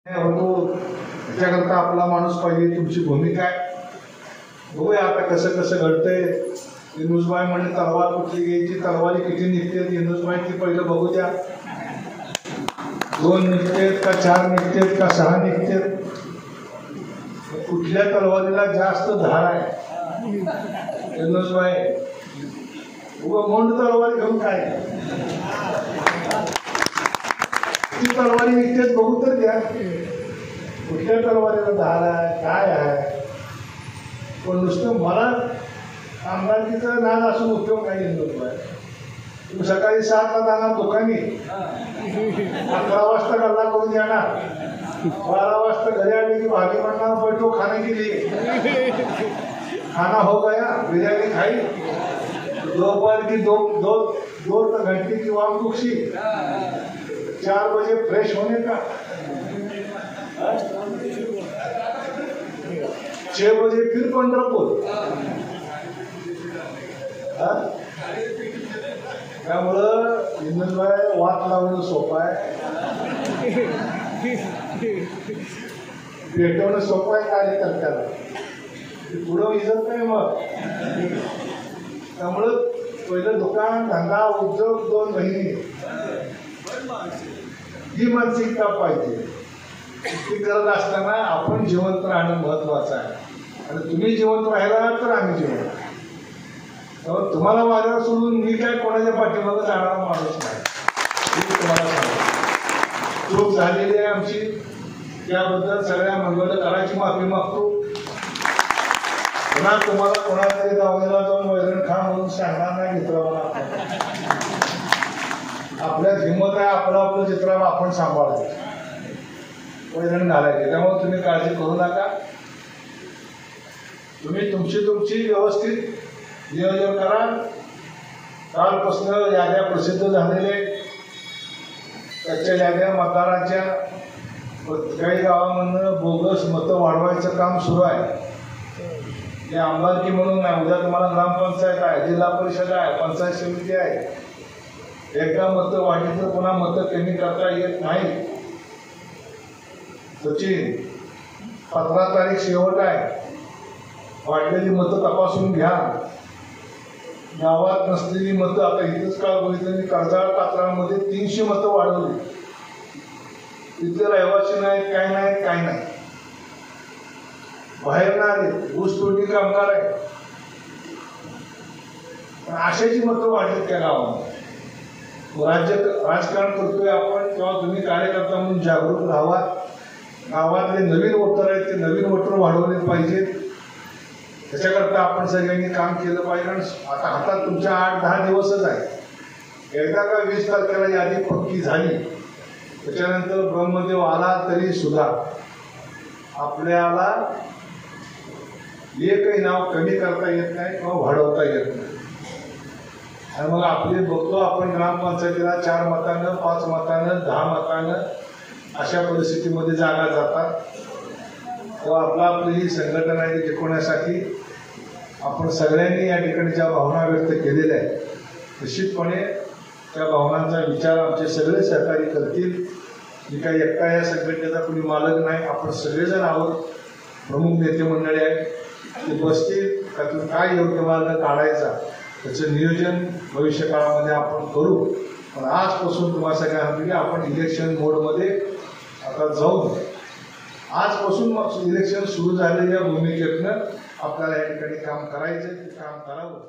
त्याच्याकरता आपला माणूस पाहिजे, तुमची भूमिका आहे. बघूया आता कसं कसं घडतंय. इंदुसबाई म्हणजे तलवार कुठली घ्यायची, तलवारी किती निघते इंदुसबाईची पहिलं बघू द्या. 2 निघतेत का 4 निघतेत का 6 निघतेत, कुठल्या तलवारीला जास्त धार आहे. इंदुसबाई उगा मोंड तलवारी घेऊन काय ती तलवारी निघतेच बघू तर द्या. कुठल्या तलवारीला धार आहे काय आहे. पण नुसतं मला आमदारकीचा नाद असून उपयोग नाही. इंदुसबाई तुम्ही सकाळी 7ला जाणार दुकानी, 11 वाजता गल्ला करून येणार, 12 वाजता घरी आले की भाजी म्हणणार बैठो खाने के लिए, खाना हो गया बिरयानी खाई, दोपहर की दो घंटे की वापसी, 4 बजे फ्रेश होने का, 6 बजे फिर पंढरपूर. त्यामुळं इंदुसबाई वाट लावणं सोपं आहे, भेटवणं सोपं आहे कार्यकर्त्याला, पुढं इजत नाही. मग त्यामुळं पहिलं दुकान धंदा उद्योग 2 महिने ही मानसिकता पाहिजे. ती करत असताना आपण जिवंत राहणं महत्वाचं आहे. आणि तुम्ही जिवंत राहिला तर आम्ही जिवंत. तुम्हाला माझ्यावर सोडून मी काय कोणाच्या पाठीमागे जाणारा माणूस नाही. मी तुम्हाला सांगतो, चूक झालेली आहे आमची, त्याबद्दल सगळ्या मंगळकरांची माफी मागतो. पुन्हा तुम्हाला कोणातरी गावाला जाऊन वैरण खा म्हणून सांगणार नाही. मित्रांना आपल्या हिंमत आहे, आपलं चित्र आपण सांभाळायचं, वैरण घालायचे. त्यामुळे तुम्ही काळजी करू नका. तुम्ही तुमची व्यवस्थित नियोजन करा. कालपासून याद्या प्रसिद्ध झालेले, त्याच्या याद्या मतदारांच्या काही गावांमधून बोगस मतं वाढवायचं काम सुरू आहे. हे आमदारकी म्हणून नाही, उद्या तुम्हाला ग्रामपंचायत आहे, जिल्हा परिषद आहे, पंचायत समिती आहे. एकदा मतं वाढली तर पुन्हा मतं कमी करता येत नाही. सचिन 15 तारीख शेवट आहे. वाढलेली मतं तपासून घ्या. गावात नसलेली मतं, आता इथंच काळ बघितलं मी, कर्जाळ पात्रामध्ये 300 मतं वाढवली. तिथे रहिवासी नाहीत, काय नाही, बाहेर ना आले, ऊसतोडणी कामगार आहे, पण आशाची मतं वाढलीत त्या गावामध्ये. राजकारण करतोय आपण, तेव्हा तुम्ही कार्यकर्ता म्हणून जागरूक राहावा. गावातले नवीन वोटर आहेत, ते नवीन वोटर वाढवले पाहिजेत. त्याच्याकरता आपण सगळ्यांनी काम केलं पाहिजे. आता हातात तुमच्या 8-10 दिवसच आहे. एकदा का 20 तारखेला यादी पक्की झाली, त्याच्यानंतर ब्रह्मदेव आला तरी सुद्धा आपल्याला एकही नाव कमी करता येत नाही किंवा वाढवता येत नाही. आणि मग आपले बघतो आपण ग्रामपंचायतीला 4 मतानं, 5 मतानं, 10 मतानं अशा परिस्थितीमध्ये जागा जातात. तेव्हा आपली ही संघटना आहे टिकवण्यासाठी आपण सगळ्यांनी या ठिकाणी ज्या भावना व्यक्त केलेल्या आहेत, निश्चितपणे त्या भावनांचा विचार आमचे सगळे सहकारी करतील. मी काही एकटा या संघटनेचा कुणी मालक नाही, आपण सगळेजण आहोत. प्रमुख नेते मंडळी आहेत, ते बसतील, त्यातून काय योग्य मार्ग काढायचा त्याचं नियोजन भविष्य काळामध्ये आपण करू. पण आजपासून तुम्हाला सगळ्यांना आपण इलेक्शन मोडमध्ये आता जाऊन आजपासून इलेक्शन सुरू झालेल्या भूमिकेतनं आपल्याला या ठिकाणी काम करायचं, ते काम करावं.